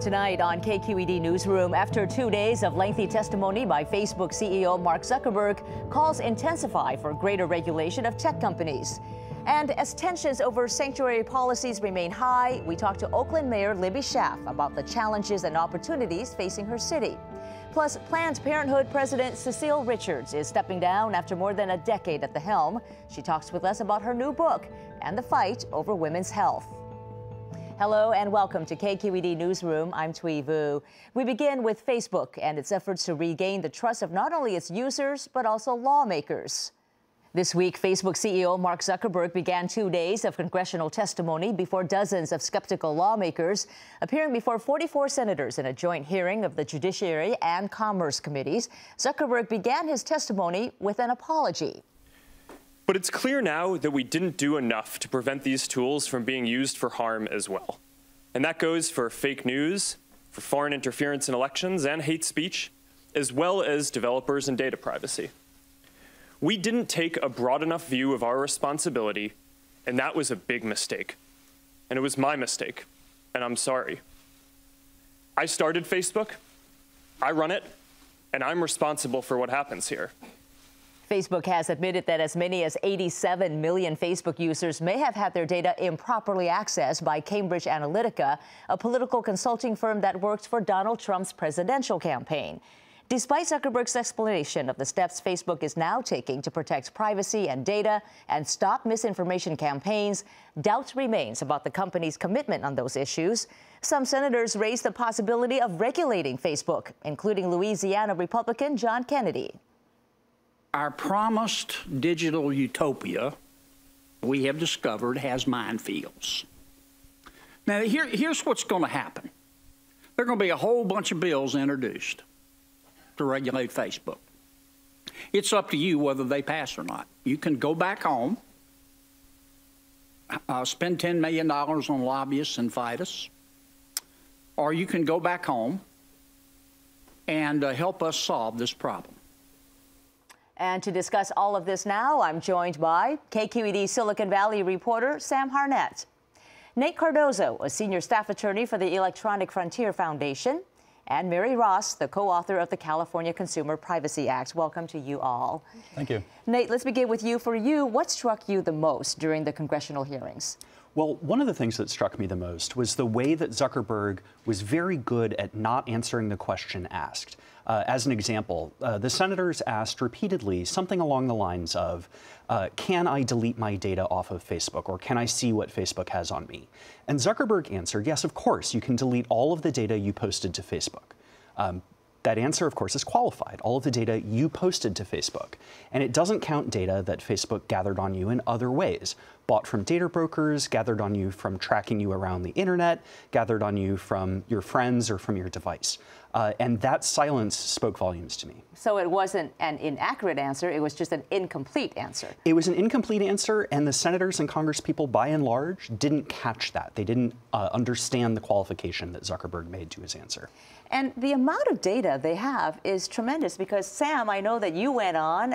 Tonight on KQED Newsroom, after 2 days of lengthy testimony by Facebook CEO Mark Zuckerberg, calls intensify for greater regulation of tech companies. And as tensions over sanctuary policies remain high, we talk to Oakland Mayor Libby Schaaf about the challenges and opportunities facing her city. Plus, Planned Parenthood President Cecile Richards is stepping down after more than a decade at the helm. She talks with us about her new book and the fight over women's health. Hello and welcome to KQED Newsroom. I'm Thuy Vu. We begin with Facebook and its efforts to regain the trust of not only its users, but also lawmakers. This week, Facebook CEO Mark Zuckerberg began 2 days of congressional testimony before dozens of skeptical lawmakers, appearing before 44 senators in a joint hearing of the Judiciary and Commerce Committees. Zuckerberg began his testimony with an apology. But it's clear now that we didn't do enough to prevent these tools from being used for harm as well. And that goes for fake news, for foreign interference in elections and hate speech, as well as developers and data privacy. We didn't take a broad enough view of our responsibility, and that was a big mistake. And it was my mistake, and I'm sorry. I started Facebook, I run it, and I'm responsible for what happens here. Facebook has admitted that as many as 87 million Facebook users may have had their data improperly accessed by Cambridge Analytica, a political consulting firm that worked for Donald Trump's presidential campaign. Despite Zuckerberg's explanation of the steps Facebook is now taking to protect privacy and data and stop misinformation campaigns, doubt remains about the company's commitment on those issues. Some senators raised the possibility of regulating Facebook, including Louisiana Republican John Kennedy. Our promised digital utopia, we have discovered, has minefields. Now, here's what's going to happen. There are going to be a whole bunch of bills introduced to regulate Facebook. It's up to you whether they pass or not. You can go back home, spend $10 million on lobbyists and fight us, or you can go back home and help us solve this problem. And to discuss all of this now, I'm joined by KQED Silicon Valley reporter Sam Harnett, Nate Cardozo, a senior staff attorney for the Electronic Frontier Foundation, and Mary Ross, the co-author of the California Consumer Privacy Act. Welcome to you all. Thank you. Nate, let's begin with you. For you, what struck you the most during the congressional hearings? Well, one of the things that struck me the most was the way that Zuckerberg was very good at not answering the question asked. As an example, the senators asked repeatedly something along the lines of, can I delete my data off of Facebook, or can I see what Facebook has on me? And Zuckerberg answered, yes, of course, you can delete all of the data you posted to Facebook. That answer, of course, is qualified, all of the data you posted to Facebook. And it doesn't count data that Facebook gathered on you in other ways, bought from data brokers, gathered on you from tracking you around the internet, gathered on you from your friends or from your device. And that silence spoke volumes to me. So it wasn't an inaccurate answer, it was just an incomplete answer. It was an incomplete answer, and the senators and congresspeople, by and large, didn't catch that. They didn't understand the qualification that Zuckerberg made to his answer. And the amount of data they have is tremendous because, Sam, I know that you went on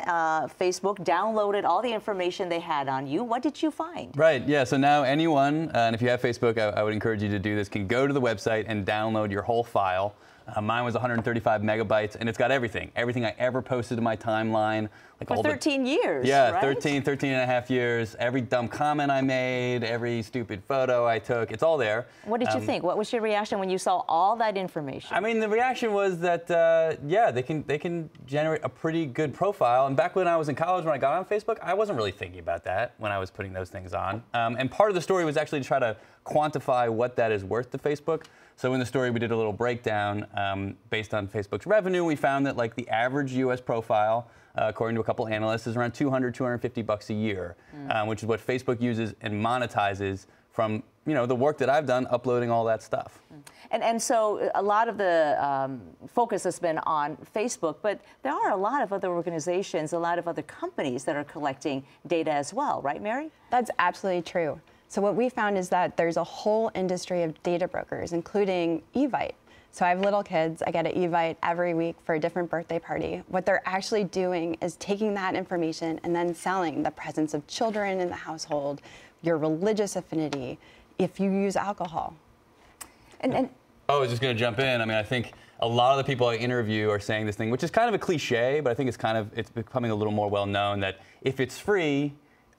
Facebook, downloaded all the information they had on you. What did you find? Right, yeah, so now anyone, and if you have Facebook, I would encourage you to do this, can go to the website and download your whole file. Mine was 135 megabytes, and it's got everything I ever posted to my timeline. Like For 13 years, yeah, right? 13 and a half years. Every dumb comment I made, every stupid photo I took, it's all there. What did you think? What was your reaction when you saw all that information? I mean, the reaction was that, yeah, they can generate a pretty good profile. And back when I was in college, when I got on Facebook, I wasn't really thinking about that when I was putting those things on. And part of the story was actually to try to quantify what that is worth to Facebook. So in the story, we did a little breakdown based on Facebook's revenue. We found that like the average U.S. profile, according to a couple analysts, is around $200–250 a year, which is what Facebook uses and monetizes from the work that I've done uploading all that stuff. And so a lot of the focus has been on Facebook, but there are a lot of other organizations, a lot of other companies that are collecting data as well, right, Mary? That's absolutely true. So what we found is that there's a whole industry of data brokers, including Evite. So I have little kids. I get an Evite every week for a different birthday party. What they're actually doing is taking that information and then selling the presence of children in the household, your religious affinity, if you use alcohol. And Oh, I was just going to jump in. I mean, I think a lot of the people I interview are saying this thing, which is kind of a cliche, but I think it's becoming a little more well known that if it's free,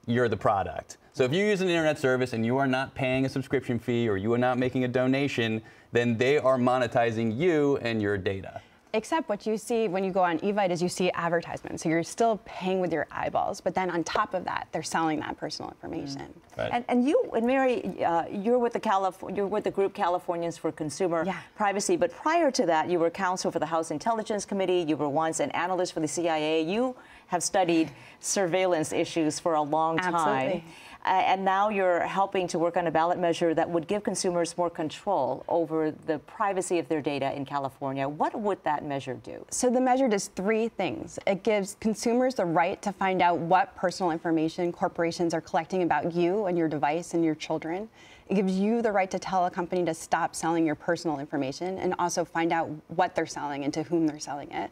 you're the product. So if you use an internet service and you are not paying a subscription fee or you are not making a donation, then they are monetizing you and your data. Except what you see when you go on Evite is you see advertisements. So you're still paying with your eyeballs, but then on top of that, they're selling that personal information. Right. And you, and Mary, you're with the group Californians for Consumer Privacy. But prior to that, you were counsel for the House Intelligence Committee. You were once an analyst for the CIA. You have studied surveillance issues for a long time. Absolutely. And now you're helping to work on a ballot measure that would give consumers more control over the privacy of their data in California. What would that measure do? So the measure does three things. It gives consumers the right to find out what personal information corporations are collecting about you and your device and your children. It gives you the right to tell a company to stop selling your personal information and also find out what they're selling and to whom they're selling it.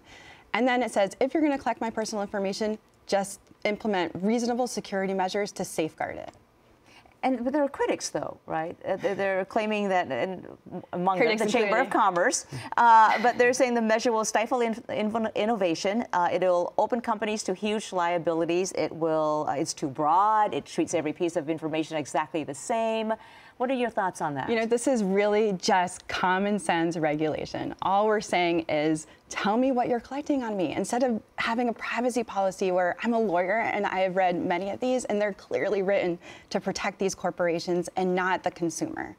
And then it says, if you're going to collect my personal information, just implement reasonable security measures to safeguard it. But there are critics, though, right? They're claiming that, and among them, the Critics Chamber of Commerce, but they're saying the measure will stifle innovation. It'll open companies to huge liabilities. It's too broad. It treats every piece of information exactly the same. What are your thoughts on that? You know, this is really just common sense regulation. All we're saying is, tell me what you're collecting on me. Instead of having a privacy policy where I'm a lawyer and I have read many of these and they're clearly written to protect these corporations and not the consumer.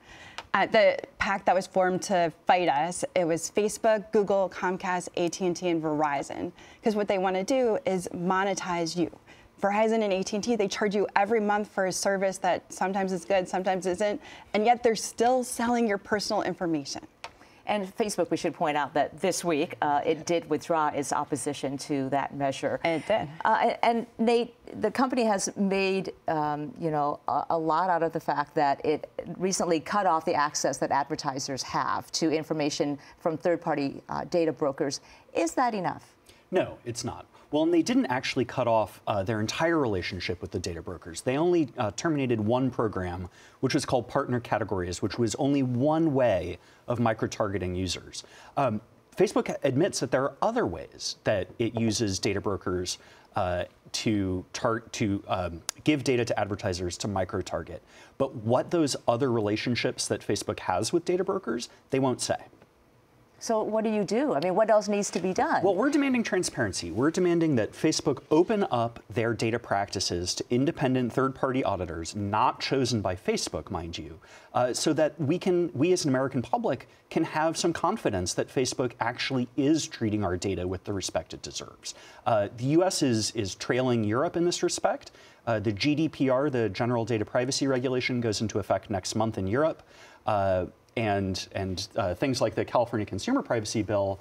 The pact that was formed to fight us, it was Facebook, Google, Comcast, AT&T, and Verizon. Because what they want to do is monetize you. Verizon and AT&T, they charge you every month for a service that sometimes is good, sometimes isn't, and yet they're still selling your personal information. And Facebook, we should point out that this week it did withdraw its opposition to that measure. It did. And Nate, the company has made a lot out of the fact that it recently cut off the access that advertisers have to information from third-party data brokers. Is that enough? No, it's not. Well, and they didn't actually cut off their entire relationship with the data brokers. They only terminated one program, which was called Partner Categories, which was only one way of micro-targeting users. Facebook admits that there are other ways that it uses data brokers to give data to advertisers to micro-target. But what those other relationships that Facebook has with data brokers, they won't say. So what do you do? I mean, what else needs to be done? Well, we're demanding transparency. We're demanding that Facebook open up their data practices to independent third-party auditors, not chosen by Facebook, mind you, so that we as an American public can have some confidence that Facebook actually is treating our data with the respect it deserves. The U.S. is trailing Europe in this respect. The GDPR, the General Data Privacy Regulation, goes into effect next month in Europe. And things like the California Consumer Privacy Bill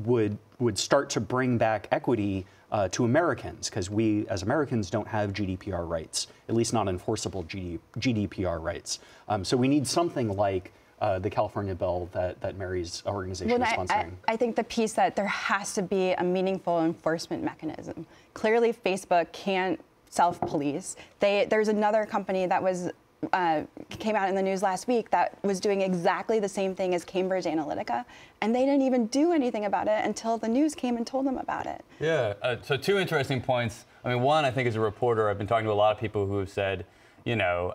would start to bring back equity to Americans, because we, as Americans, don't have GDPR rights, at least not enforceable GDPR rights. So we need something like the California bill that Mary's organization is sponsoring. I think the piece that there has to be a meaningful enforcement mechanism. Clearly, Facebook can't self-police. There's another company that was came out in the news last week that was doing exactly the same thing as Cambridge Analytica, and they didn't even do anything about it until the news came and told them about it. Yeah, so two interesting points. I mean, one, I think as a reporter, I've been talking to a lot of people who have said, you know,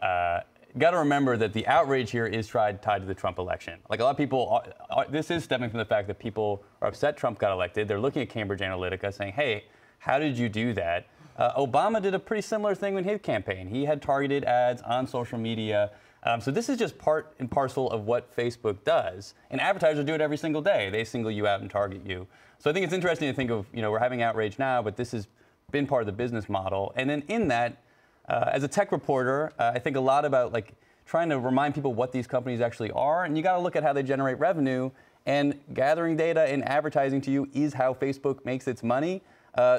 got to remember that the outrage here is tied to the Trump election. Like a lot of people, this is stemming from the fact that people are upset Trump got elected. They're looking at Cambridge Analytica saying, hey, how did you do that? Obama did a pretty similar thing with his campaign. He had targeted ads on social media. So this is just part and parcel of what Facebook does. And advertisers do it every single day. They single you out and target you. So I think it's interesting to think of, you know, we're having outrage now, but this has been part of the business model. And then in that, as a tech reporter, I think a lot about like trying to remind people what these companies actually are. And you got to look at how they generate revenue. And gathering data and advertising to you is how Facebook makes its money.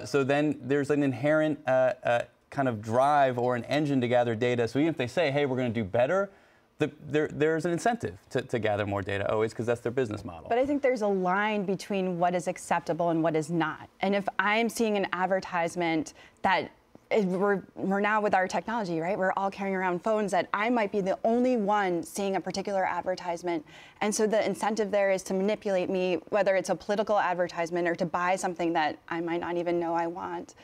So then there's an inherent kind of drive or an engine to gather data. So even if they say, hey, we're going to do better, there's an incentive to gather more data always, because that's their business model. But I think there's a line between what is acceptable and what is not. And if I'm seeing an advertisement that we're now with our technology, right? We're all carrying around phones that I might be the only one seeing a particular advertisement. And so the incentive there is to manipulate me, whether it's a political advertisement or to buy something that I might not even know I want.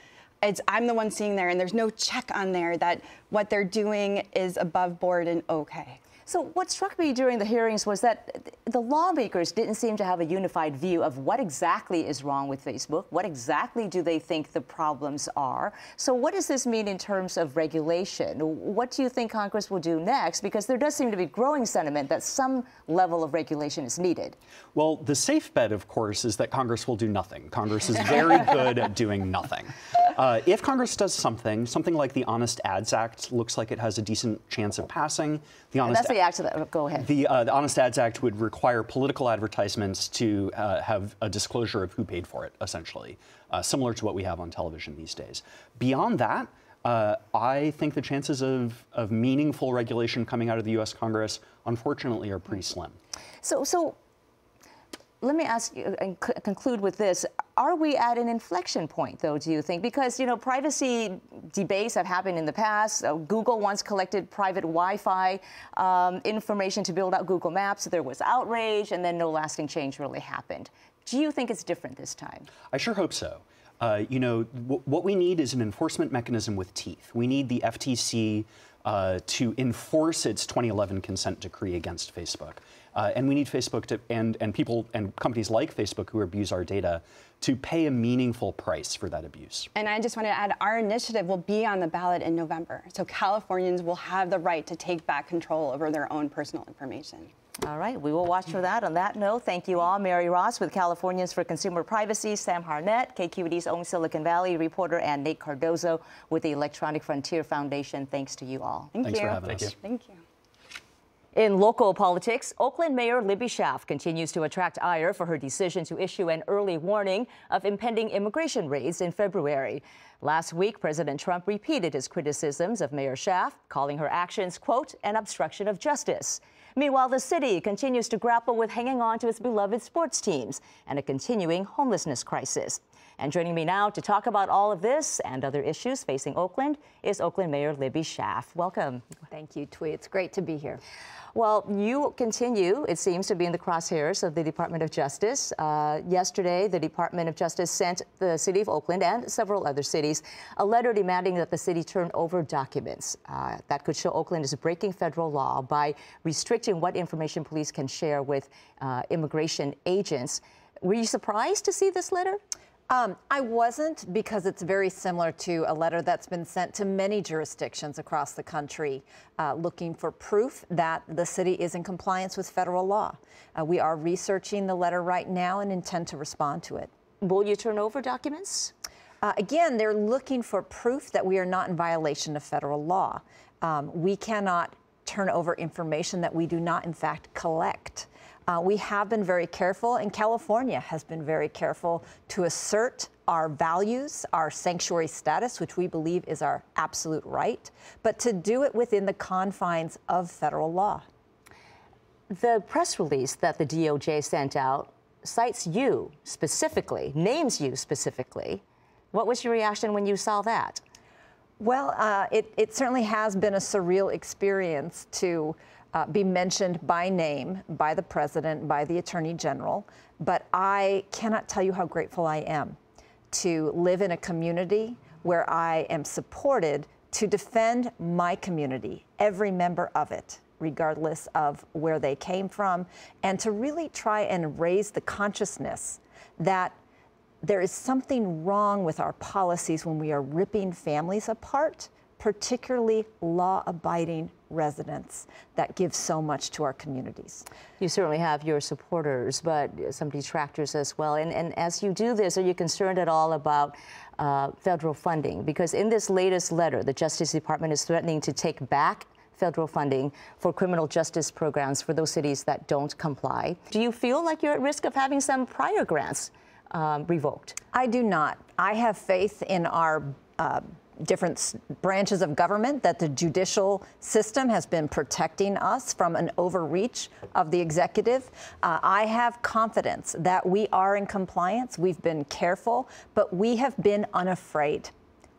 I'm the one seeing there, and there's no check on there that what they're doing is above board and okay. So what struck me during the hearings was that the lawmakers didn't seem to have a unified view of what exactly is wrong with Facebook. What exactly do they think the problems are? So what does this mean in terms of regulation? What do you think Congress will do next? Because there does seem to be growing sentiment that some level of regulation is needed. Well, the safe bet, of course, is that Congress will do nothing. Congress is very good at doing nothing. If Congress does something like the Honest Ads Act looks like it has a decent chance of passing. Go ahead. The Honest Ads Act would require political advertisements to have a disclosure of who paid for it, essentially, similar to what we have on television these days. Beyond that, I think the chances of meaningful regulation coming out of the U.S. Congress, unfortunately, are pretty slim. So let me ask you and conclude with this. Are we at an inflection point, though, do you think? Because, you know, privacy debates have happened in the past. Google once collected private Wi-Fi information to build out Google Maps. There was outrage, and then no lasting change really happened. Do you think it's different this time? I sure hope so. You know, what we need is an enforcement mechanism with teeth. We need the FTC to enforce its 2011 consent decree against Facebook. And we need Facebook to, and people and companies like Facebook who abuse our data to pay a meaningful price for that abuse. And I just want to add, our initiative will be on the ballot in November. So Californians will have the right to take back control over their own personal information. All right, we will watch for that. On that note, thank you all. Mary Ross with Californians for Consumer Privacy, Sam Harnett, KQED's own Silicon Valley reporter, and Nate Cardozo with the Electronic Frontier Foundation. Thanks to you all. Thanks for having us. Thank you. In local politics, Oakland Mayor Libby Schaaf continues to attract ire for her decision to issue an early warning of impending immigration raids in February. Last week, President Trump repeated his criticisms of Mayor Schaaf, calling her actions, quote, an obstruction of justice. Meanwhile, the city continues to grapple with hanging on to its beloved sports teams and a continuing homelessness crisis. And joining me now to talk about all of this and other issues facing Oakland is Oakland Mayor Libby Schaaf. Welcome. Thank you, Twee. It's great to be here. Well, you continue, it seems, to be in the crosshairs of the Department of Justice. Yesterday, the Department of Justice sent the city of Oakland and several other cities a letter demanding that the city turn over documents that could show Oakland is breaking federal law by restricting what information police can share with immigration agents. Were you surprised to see this letter? I wasn't, because it's very similar to a letter that's been sent to many jurisdictions across the country looking for proof that the city is in compliance with federal law. We are researching the letter right now and intend to respond to it. Will you turn over documents? Again, they're looking for proof that we are not in violation of federal law. We cannot turn over information that we do not, in fact, collect. We have been very careful, and California has been very careful to assert our values, our sanctuary status, which we believe is our absolute right, but to do it within the confines of federal law. The press release that the DOJ sent out cites you specifically, names you specifically. What was your reaction when you saw that? Well, it certainly has been a surreal experience to be mentioned by name by the president, by the attorney general, but I cannot tell you how grateful I am to live in a community where I am supported to defend my community, every member of it, regardless of where they came from, and to really try and raise the consciousness that there is something wrong with our policies when we are ripping families apart, particularly law-abiding residents that give so much to our communities. You certainly have your supporters, but some detractors as well. And as you do this, are you concerned at all about federal funding? Because in this latest letter, the Justice Department is threatening to take back federal funding for criminal justice programs for those cities that don't comply. Do you feel like you're at risk of having some prior grants revoked? I do not. I have faith in our different branches of government, that the judicial system has been protecting us from an overreach of the executive. I have confidence that we are in compliance. We've been careful, but we have been unafraid.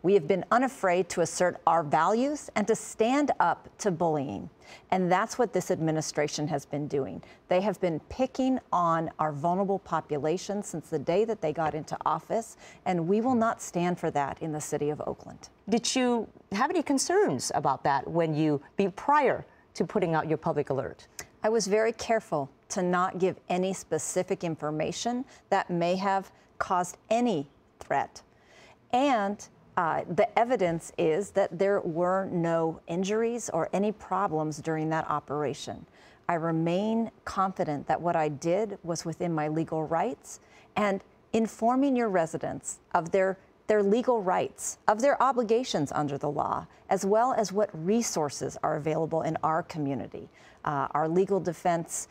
We have been unafraid to assert our values and to stand up to bullying. And that's what this administration has been doing. They have been picking on our vulnerable population since the day that they got into office, and we will not stand for that in the city of Oakland. Did you have any concerns about that prior to putting out your public alert? I was very careful to not give any specific information that may have caused any threat. And the evidence is that there were no injuries or any problems during that operation. I remain confident that what I did was within my legal rights, and informing your residents of their legal rights, of their obligations under the law, as well as what resources are available in our community. Our legal defense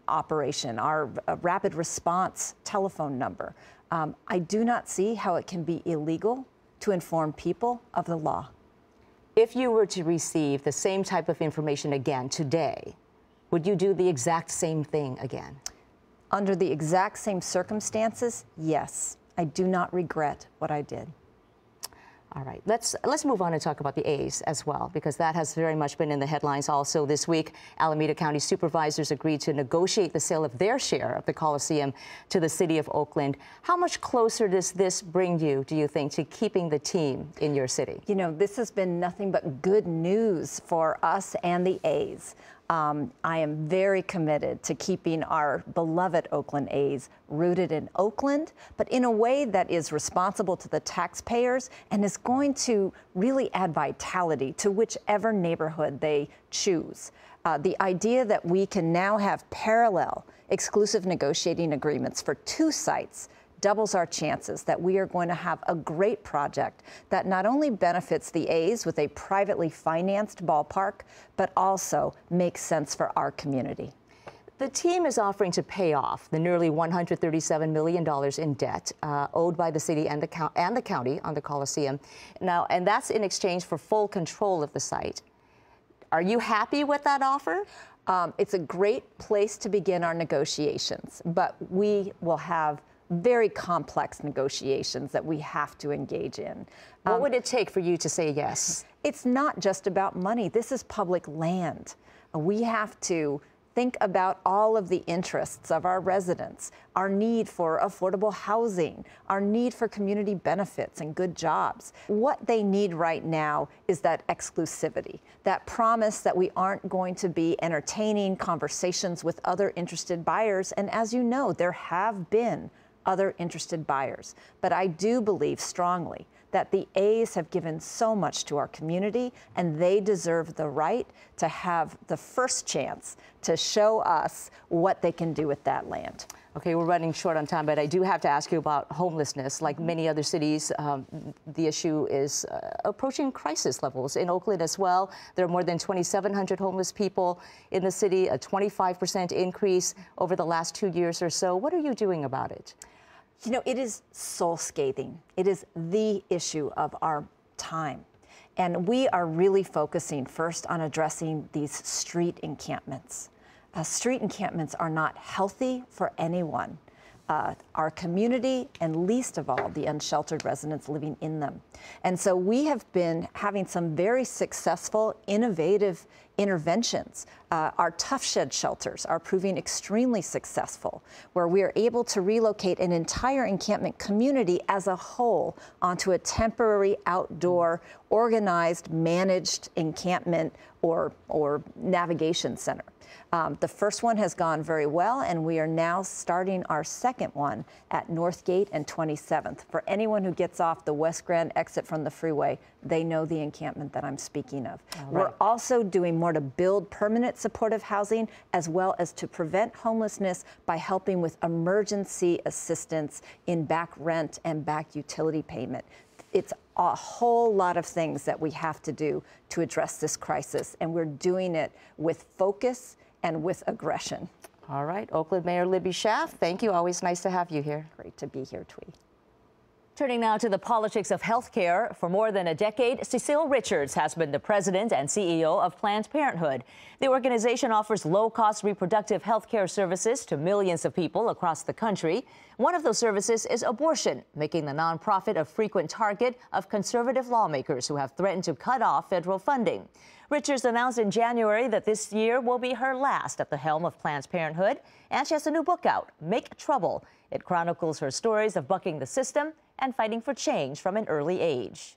operation, our rapid response telephone number. I do not see how it can be illegal to inform people of the law. If you were to receive the same type of information again today, would you do the exact same thing again? Under the exact same circumstances, yes. I do not regret what I did. All right, let's move on and talk about the A's as well, because that has very much been in the headlines also this week. Alameda County supervisors agreed to negotiate the sale of their share of the Coliseum to the city of Oakland. How much closer does this bring you, do you think, to keeping the team in your city? You know, this has been nothing but good news for us and the A's. I am very committed to keeping our beloved Oakland A's rooted in Oakland, but in a way that is responsible to the taxpayers and is going to really add vitality to whichever neighborhood they choose. The idea that we can now have parallel exclusive negotiating agreements for 2 sites doubles our chances that we are going to have a great project that not only benefits the A's with a privately financed ballpark, but also makes sense for our community. The team is offering to pay off the nearly $137 million in debt owed by the city and the county on the Coliseum. Now, and that's in exchange for full control of the site. Are you happy with that offer? It's a great place to begin our negotiations, but we will have very complex negotiations that we have to engage in. What would it take for you to say yes? It's not just about money. This is public land. We have to think about all of the interests of our residents, our need for affordable housing, our need for community benefits and good jobs. What they need right now is that exclusivity, that promise that we aren't going to be entertaining conversations with other interested buyers. And as you know, there have been other interested buyers. But I do believe strongly that the A's have given so much to our community, and they deserve the right to have the first chance to show us what they can do with that land. Okay, we're running short on time, but I do have to ask you about homelessness. Like many other cities, the issue is approaching crisis levels. In Oakland as well, there are more than 2,700 homeless people in the city, a 25% increase over the last 2 years or so. What are you doing about it? You know, it is soul-scathing. It is the issue of our time. And we are really focusing first on addressing these street encampments. Street encampments are not healthy for anyone, our community, and least of all, the unsheltered residents living in them. And so we have been having some very successful, innovative interventions. Our Tough Shed shelters are proving extremely successful, where we are able to relocate an entire encampment community as a whole onto a temporary outdoor, organized, managed encampment or navigation center. The first one has gone very well, and we are now starting our second one at Northgate and 27th. For anyone who gets off the West Grand exit from the freeway, they know the encampment that I'm speaking of. Right. We're also doing more to build permanent supportive housing, as well as to prevent homelessness by helping with emergency assistance in back rent and back utility payment. It's a whole lot of things that we have to do to address this crisis, and we're doing it with focus and with aggression. All right, Oakland Mayor Libby Schaaf, thank you. Always nice to have you here. Great to be here, Twee. Turning now to the politics of healthcare. For more than a decade, Cecile Richards has been the president and CEO of Planned Parenthood. The organization offers low-cost reproductive health care services to millions of people across the country. One of those services is abortion, making the nonprofit a frequent target of conservative lawmakers who have threatened to cut off federal funding. Richards announced in January that this year will be her last at the helm of Planned Parenthood, and she has a new book out, Make Trouble. It chronicles her stories of bucking the system and fighting for change from an early age.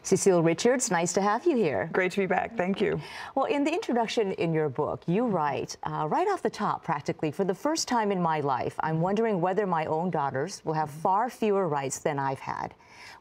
Cecile Richards, nice to have you here. Great to be back. Thank you. Well, in the introduction in your book, you write, right off the top, practically, for the first time in my life, I'm wondering whether my own daughters will have far fewer rights than I've had.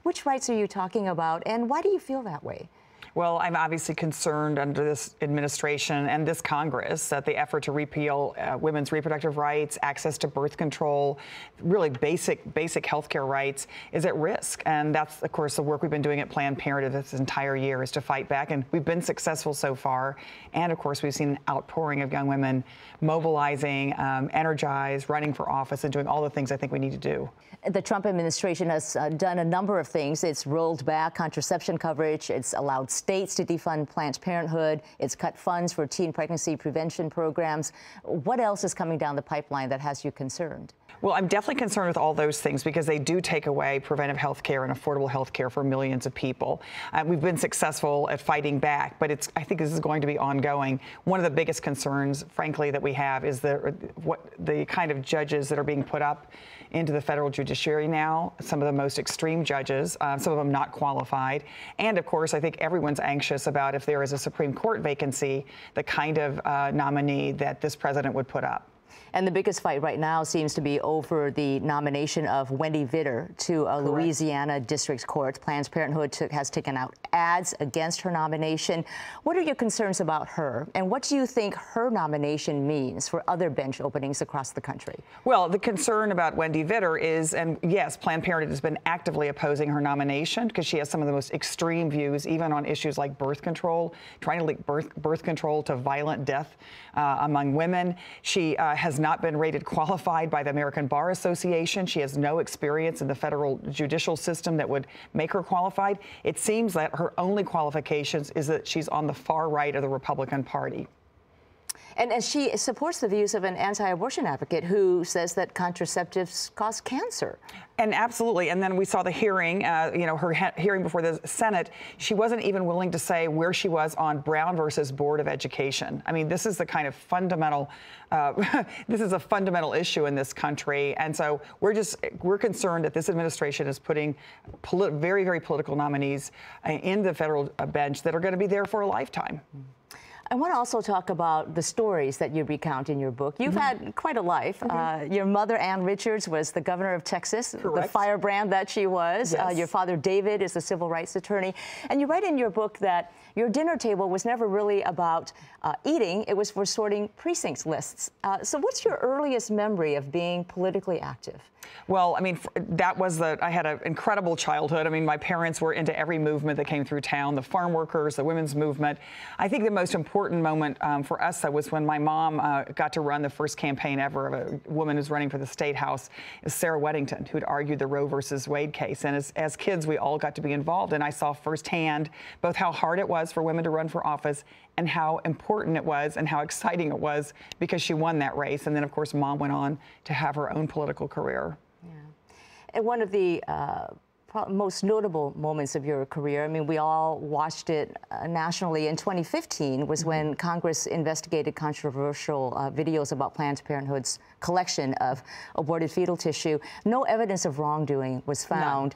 Which rights are you talking about, and why do you feel that way? Well, I'm obviously concerned under this administration and this Congress that the effort to repeal women's reproductive rights, access to birth control, really basic health care rights is at risk. And that's, of course, the work we've been doing at Planned Parenthood this entire year is to fight back. And we've been successful so far. And, of course, we've seen an outpouring of young women mobilizing, energized, running for office, and doing all the things I think we need to do. The Trump administration has done a number of things. It's rolled back contraception coverage. It's allowed states to defund Planned Parenthood. It's cut funds for teen pregnancy prevention programs. What else is coming down the pipeline that has you concerned? Well, I'm definitely concerned with all those things because they do take away preventive health care and affordable health care for millions of people. We've been successful at fighting back, but I think this is going to be ongoing. One of the biggest concerns, frankly, that we have is the kind of judges that are being put up into the federal judiciary now, some of the most extreme judges, some of them not qualified. And, of course, I think everyone's anxious about if there is a Supreme Court vacancy, the kind of nominee that this president would put up. And the biggest fight right now seems to be over the nomination of Wendy Vitter to a Louisiana district court. Planned Parenthood has taken out ads against her nomination. What are your concerns about her? And what do you think her nomination means for other bench openings across the country? Well, the concern about Wendy Vitter is, and yes, Planned Parenthood has been actively opposing her nomination because she has some of the most extreme views, even on issues like birth control, trying to link birth control to violent death among women. She has not been rated qualified by the American Bar Association. She has no experience in the federal judicial system that would make her qualified. It seems that her only qualifications is that she's on the far right of the Republican Party. And she supports the views of an anti-abortion advocate who says that contraceptives cause cancer. And absolutely. And then we saw the hearing, her hearing before the Senate. She wasn't even willing to say where she was on Brown versus Board of Education. I mean, this is the kind of fundamental, this is a fundamental issue in this country. And so we're concerned that this administration is putting very, very political nominees in the federal bench that are going to be there for a lifetime. I want to also talk about the stories that you recount in your book. You've had quite a life. Your mother, Ann Richards, was the governor of Texas, the firebrand that she was. Yes. Your father, David, is a civil rights attorney. And you write in your book that your dinner table was never really about eating. It was for sorting precincts lists. So what's your earliest memory of being politically active? Well, I mean, I had an incredible childhood. I mean, my parents were into every movement that came through town, the farm workers, the women's movement. I think the most important moment for us, though, was when my mom got to run the first campaign ever of a woman who's running for the State House, Sarah Weddington, who'd argued the Roe versus Wade case. And as kids, we all got to be involved. And I saw firsthand both how hard it was for women to run for office and how important it was and how exciting it was because she won that race. And then, of course, Mom went on to have her own political career. Yeah. And one of the most notable moments of your career, I mean, we all watched it nationally in 2015, was when Congress investigated controversial videos about Planned Parenthood's collection of aborted fetal tissue. No evidence of wrongdoing was found.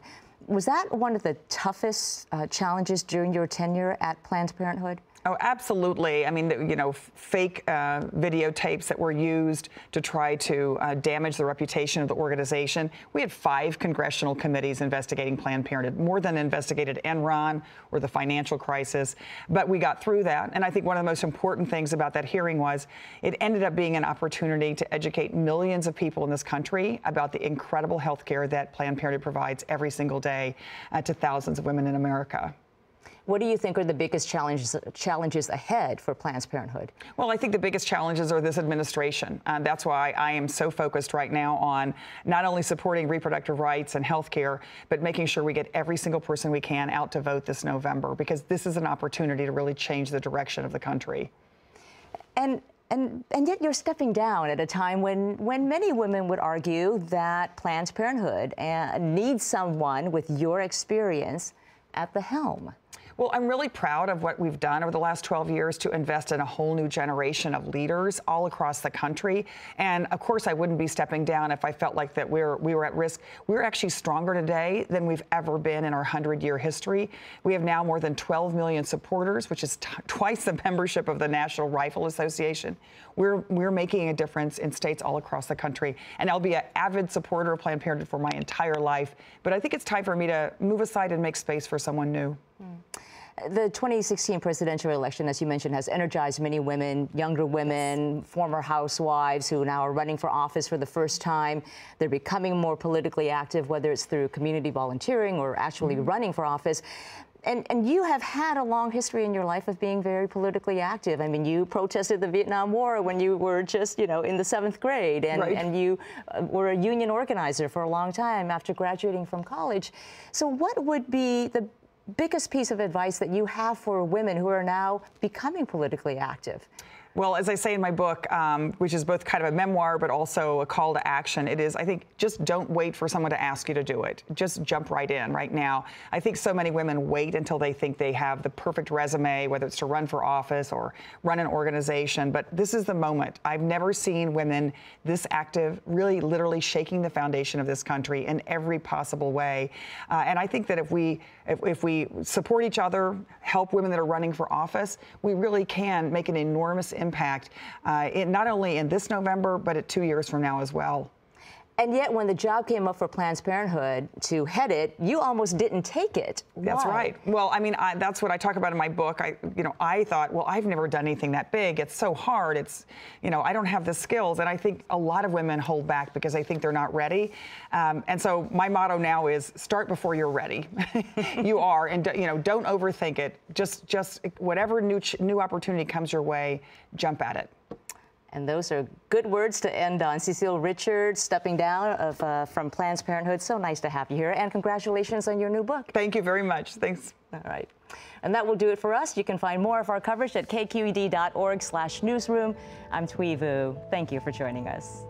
No. Was that one of the toughest challenges during your tenure at Planned Parenthood? Oh, absolutely. I mean, fake videotapes that were used to try to damage the reputation of the organization. We had 5 congressional committees investigating Planned Parenthood, more than investigated Enron or the financial crisis. But we got through that. And I think one of the most important things about that hearing was it ended up being an opportunity to educate millions of people in this country about the incredible health care that Planned Parenthood provides every single day to thousands of women in America. What do you think are the biggest challenges ahead for Planned Parenthood? Well, I think the biggest challenges are this administration. That's why I am so focused right now on not only supporting reproductive rights and health care, but making sure we get every single person we can out to vote this November, because this is an opportunity to really change the direction of the country. And yet you're stepping down at a time when many women would argue that Planned Parenthood needs someone with your experience at the helm. Well, I'm really proud of what we've done over the last 12 years to invest in a whole new generation of leaders all across the country. And of course, I wouldn't be stepping down if I felt like that we were at risk. We're actually stronger today than we've ever been in our 100-year history. We have now more than 12 million supporters, which is twice the membership of the National Rifle Association. We're making a difference in states all across the country. And I'll be an avid supporter of Planned Parenthood for my entire life. But I think it's time for me to move aside and make space for someone new. The 2016 presidential election, as you mentioned, has energized many women, younger women, former housewives who now are running for office for the first time. They're becoming more politically active, whether it's through community volunteering or actually running for office. And you have had a long history in your life of being very politically active. I mean, you protested the Vietnam War when you were just, in the 7th grade, and you were a union organizer for a long time after graduating from college. So what would be the biggest piece of advice that you have for women who are now becoming politically active? Well, as I say in my book, which is both kind of a memoir but also a call to action, it is, I think, just don't wait for someone to ask you to do it. Just jump right in right now. I think so many women wait until they think they have the perfect resume, whether it's to run for office or run an organization, but this is the moment. I've never seen women this active, really literally shaking the foundation of this country in every possible way. And I think that if we support each other, help women that are running for office, we really can make an enormous impact, not only in this November, but at 2 years from now as well. And yet, when the job came up for Planned Parenthood to head it, you almost didn't take it. Why? That's right. Well, I mean, that's what I talk about in my book. I thought, well, I've never done anything that big. It's so hard. It's, I don't have the skills. And I think a lot of women hold back because they think they're not ready. And so my motto now is start before you're ready. You are, and don't overthink it. Just whatever new opportunity comes your way, jump at it. And those are good words to end on. Cecile Richards, stepping down from Planned Parenthood. So nice to have you here. And congratulations on your new book. Thank you very much. Thanks. All right. And that will do it for us. You can find more of our coverage at kqed.org/newsroom. I'm Thuy Vu. Thank you for joining us.